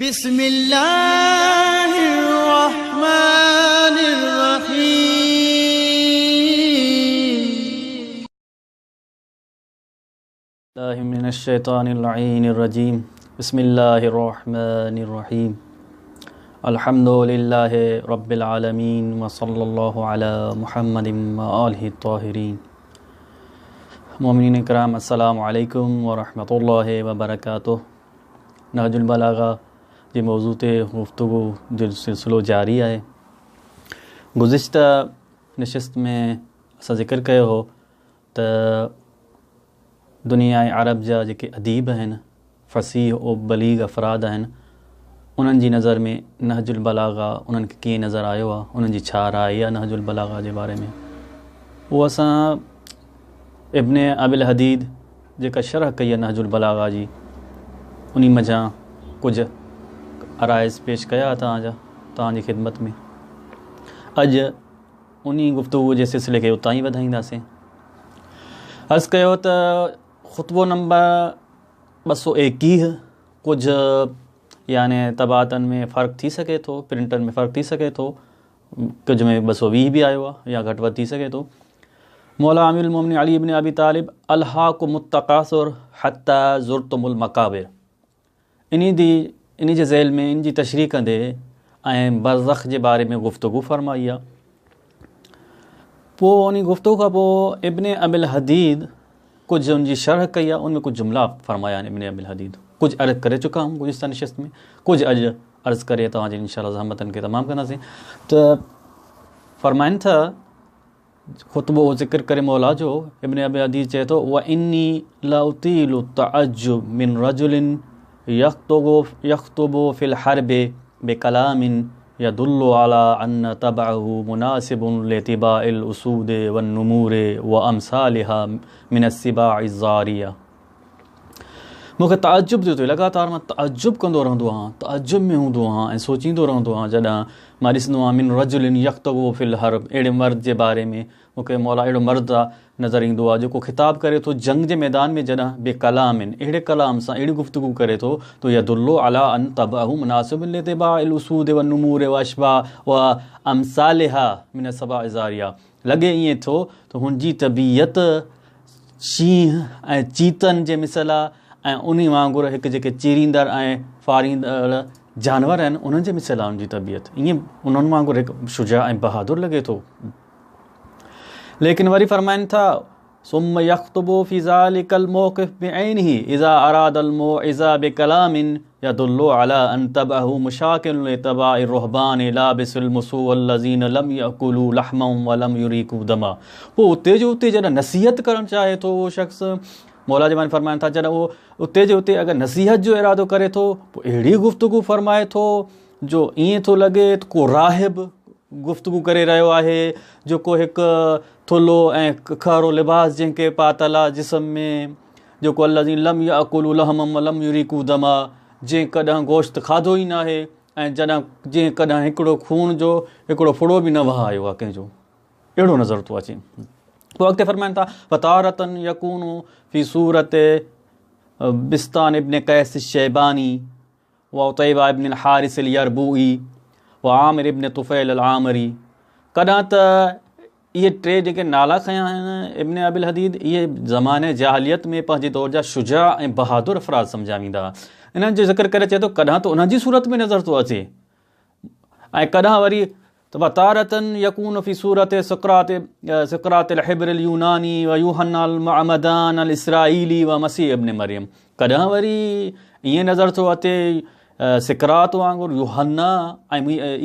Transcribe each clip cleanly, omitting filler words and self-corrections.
बिस्मिल्लाहिर्रहमानिर्रहीम। मिनश्शैतानिर्रजीम। बिस्मिल्लाहिर्रहमानिर्रहीम। अल्हम्दुलिल्लाहि रब्बिल आलमीन व सल्लल्लाहु अला मुहम्मदिन व आलिहि ताहिरीन। मोमिनीन इकराम, अस्सलामु अलैकुम व रहमतुल्लाहि व बरकातुहु। नहजुल बलागा जे मौजू ते गुफ्तगू जो सिलसिलो जारी है। गुज़िश्ता नशिस्त में असां ज़िक्र कयो हो त दुनिया अरब जा जेके अदीब आहिनि, फ़सीह और बलीग अफ़राद आहिनि, उन्हनि जी नज़र में नहजुल बलागा उन्हनि खे कीअं नज़र आयो आहे, उन्हनि जी छा राय आहे नहजुल बलागा जे बारे में। उहो असां इब्ने अबिल हदीद जेका शरह कई आहे नहजुल बलागा जी, उन मज़ा कुझु अराइज़ पेश कया तव्हांजी ख़िदमत में। अॼु उन गुफ़्तगू जे सिलसिले खे उतां ई वधाईंदासीं। अर्ज़ु कयो त ख़ुतबो नंबर 221 कुझु याने तबातनि में फ़र्क़ु थी सघे थो, प्रिंटनि में फ़र्क़ु थी सघे थो, कुझु में 220 बि आयो आहे या घटि वधि थी सघे थो। मौला अमीरुल मोमिनीन अली इब्न अबी तालिब अलहाकुमुत तकासुर हत्ता ज़ुरतुमुल मक़ाबिर, इन जे ज़ैल में इन जी तशरीह कंदे ऐं बरज़ख़ जे बारे में गुफ़्तगू फ़रमाई आहे। पोइ उन गुफ़्तगू खां पोइ इब्ने अबिल हदीद कुझु उन जी शरह कई आहे, उनमें कुझु जुमला फ़रमाया आहिनि इब्ने अबिल हदीद। कुझु अर्ज़ु करे चुका आहियूं गुज़िश्ता नशिस्त में, कुझु अॼु अर्ज़ु करे तव्हांजे इंशाअल्लाह ज़हमतनि खे तमामु कंदासीं। त फ़रमाइनि था, ख़ुतबो ज़िक्र करे मौला जो इब्ने अबिल हदीद चए थो, व इन्नी लउतीलु तअज्जुब मिन रजुलिन यख़्तुबु फ़िल हर्बि बिकलामिन यदुल्लु अला अन्न तबअहु मुनासिबुन लितिबाइल उसूद वन नुमूर व अमसालिहा मिन अस्सिबाइ ज़ारिया। मूंखे तअज्जुब थियो थियो, लगातार मां तअज्जुब कंदो रहंदो आहियां, तअज्जुब में हूंदो आहियां ऐं सोचींदो रहंदो आहियां जॾहिं मां ॾिसंदो आहियां मिन रजुलिन यख़्तुबु फ़िल हर्ब, अहिड़े मर्द जे बारे में मूंखे मौला अहिड़ो मर्द नज़र ईंदो आहे जेको ख़िताब करे थो जंग जे मैदान में, जॾहिं बेकलामिन अहिड़े कलाम सां अहिड़ी गुफ़्तगू करे थो तो यदुल्लु अला अन तबअहु मुनासिबुन लितिबाइल उसूद वन नुमूर व अशबा व अमसालिहा मिन अस्सिबाइ ज़ारिया। लॻे ईअं थो त हुनजी तबीयत शींहं ऐं चीतनि जे मिसल आहे ऐं उन वांगुरु हिकु जेके चीरींदड़ ऐं फारींदड़ जानवर आहिनि उन्हनि जे मिसल आहे उनजी तबीयत, ईअं उन्हनि वांगुरु हिकु शुजा ऐं बहादुर लॻे थो। लेकिन वरी फ़रमाइनि था, सुम्म यख़्तुबु फ़ी ज़ालिकल मौक़िफ़ बिअैनिही इज़ा अरादल मौइज़ा बिकलामिन यदुल्लु अला अन तबअहु मुशाकिलुन लितिबाइ रुहबान लाबिसुल मुसूअ वल्लज़ीन लम यअकुलू लहमन व लम युरीकू दमा। पोइ उते जो उते जॾहिं नसीहत करणु चाहे थो उहो शख़्स, मौला जे बारे में फ़रमाइनि था, जॾहिं उहो उते जो उते अगरि नसीहत जो इरादो करे थो पोइ अहिड़ी गुफ़्तगू फ़रमाए थो जो ईअं थो लॻे त को राहिब गुफ़्तगू करे रहियो आहे, जेको हिकु थुल्हो ऐं खारो लिबास जंहिंखे पातल आहे जिस्म में, जेको अल्लज़ीन लम यअकुलू लहमन व लम युरीकू दमा, जंहिं कॾहिं गोश्त खाधो ई न आहे ऐं जंहिं कॾहिं हिकिड़ो खून जो हिकिड़ो फुड़ो बि न वहायो आहे कंहिंजो, अहिड़ो नज़र थो अचे। पोइ अॻिते फ़रमाइनि था, फ़तारतन यकूनु फ़ी सूरत बिस्तान इब्न कैस शैबानी व उतैबा इब्न हारिस अल यरबूई व आमिर इब्न तुफ़ैल अल आमरी। कॾहिं त इहे टे जेके नाला खयां आहिनि इब्न अबिल हदीद, इहे ज़माने जाहिलियत में पंहिंजे दौर जा शुजा ऐं बहादुर अफ़राद सम्झा वेंदा। इन्हनि जो ज़िक्र करे चए थो कॾहिं त उन्हनि जी सूरत में नज़र थो अचे ऐं कॾहिं वरी वतारतन यकून फ़ी सूरत सिक़रात अल हिब्र अल यूनानी व यूहन्ना अल मअमदान अल इसराईली व मसीह इब्न मरियम। कॾहिं वरी ईअं नज़र थो अचे सिक़रात वांगुरु यूहन्ना ऐं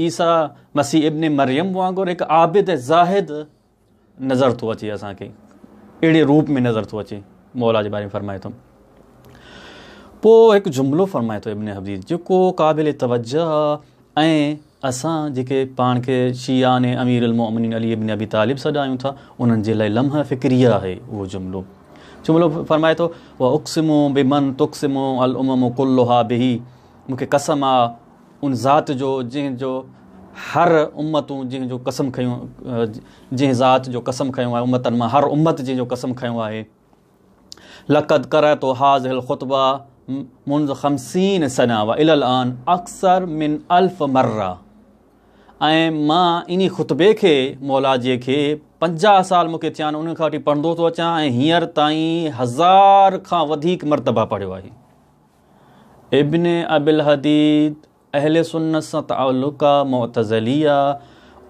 ईसा मसीह इब्न मरियम वांगुरु हिकु आबिद ज़ाहिद नज़र थो अचे, असांखे अहिड़े रूप में नज़र थो अचे। मौला जे बारे में फ़रमाए थो। पोइ हिकु जुमिलो फ़रमाए थो इब्न हदीद जेको क़ाबिल तवज्जो ऐं असां जेके पाण खे शियान अमीरुल मोमिनीन अली इब्न अबी तालिब सॾायूं था उन्हनि जे लाइ लम्हा फ़िक्रिया आहे। उहो जुमिलो फ़रमाए थो, व उक़्सिमु बिमन तुक़्सिमु अल उममु कुल्लुहा बिही, मूंखे कसम आहे उन ज़ात जो जंहिंजो हर उम्मतूं जंहिंजो कसम खयूं, जंहिं ज़ात जो कसम खयूं आहे, उम्मतनि मां हर उम्मत जंहिंजो कसम खयूं आहे। लक़द करअतु हाज़िहिल ख़ुतबा मुंज़ 50 सना व इलल आन अक्सर मिन अल्फ मर्रा। ऐं मां इन ख़ुतबे खे मौला जे खे 50 साल मूंखे थिया आहिनि, उन खां वठी पढ़ंदो थो अचां ऐं हींअर ताईं 1000 खां वधीक मरतबा पढ़ियो आहे। इब्न अबिल हदीद अहले सुन्नत सां ताल्लुक़ मुअतज़िली आहे।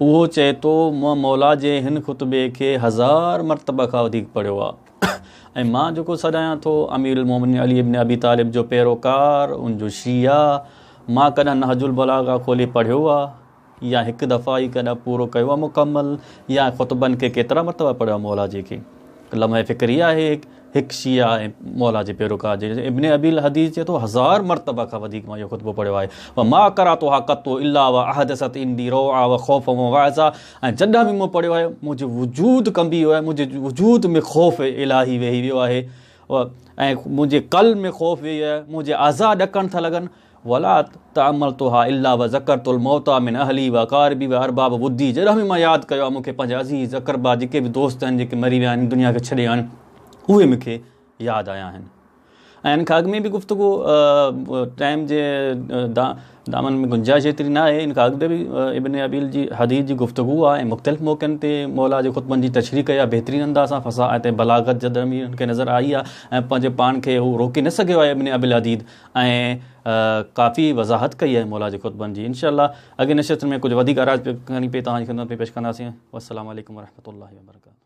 उहो चए थो मां मौला जे हिन ख़ुतबे खे 1000 मरतबा खां वधीक पढ़ियो आहे। ऐं मां जेको सॾायां थो अमीरुल मोमिनीन अली इब्न अबी तालिब जो पैरोकार, उनजो शिया, मां कॾहिं नहजुल बलागा खोले पढ़ियो आहे या हिकु दफ़ा ई कॾहिं पूरो कयो आहे मुकमल, या ख़ुतबनि खे केतिरा मरतबा पढ़ियो आहे मौला जे खे। लम्हे फ़िक्री आहे हिकु शिया ऐं मौला जे पैरोकार जे। इब्न अबील हदीस चए थो 1000 मरतबा खां वधीक मां इहो ख़ुतबो पढ़ियो आहे। व मां करा तो हा कतो इल्ला व अहदसत इंदी रोआ व ख़ौफ़ व वाज़ा। ऐं जॾहिं बि मूं पढ़ियो आहे मुंहिंजो वजूद कंबी वियो आहे, मुंहिंजे वजूद में ख़ौफ़ इलाही वेही वियो आहे ऐं मुंहिंजे कल में ख़ौफ़ वेही वियो आहे, मुंहिंजे आज़ा ॾकण था लॻनि। वला तअमल तो हा इल्ला व ज़करतुल मौता मिन अहली व कारबी व अरबाब वुद्दी। जॾहिं बि मां यादि कयो आहे मूंखे पंहिंजे अज़ीज़ अक़रबा जेके बि दोस्त आहिनि जेके मरी विया आहिनि, दुनिया खे छॾे आहिनि, उहे मूंखे यादि आया आहिनि। ऐं हिन खां अॻु में बि गुफ़्तगू टाइम जे दामन में गुंजाइश एतिरी न आहे। इन खां अॻु बि इब्न अबील जी हदीस जी गुफ़्तगू आहे ऐं मुख़्तलिफ़ मौक़नि ते मौला जे ख़ुतबनि जी तशरीह कई आहे बहितरीन अंदाज़ सां। फसाहत ऐं बलागत जॾहिं बि हुनखे नज़र आई आहे ऐं पंहिंजे पाण खे हू रोके न सघियो आहे इब्न अबील हदीद, ऐं काफ़ी वज़ाहत कई आहे मौला जे ख़ुतबनि जी। इंशाअल्लाह अॻे नशिस्त में कुझु वधीक आराज़ करणी पई तव्हांजी ख़िदमत में पेश कंदासीं। वस्सलामु अलैकुम वरहमतुल्लाहि वबरकातुहू।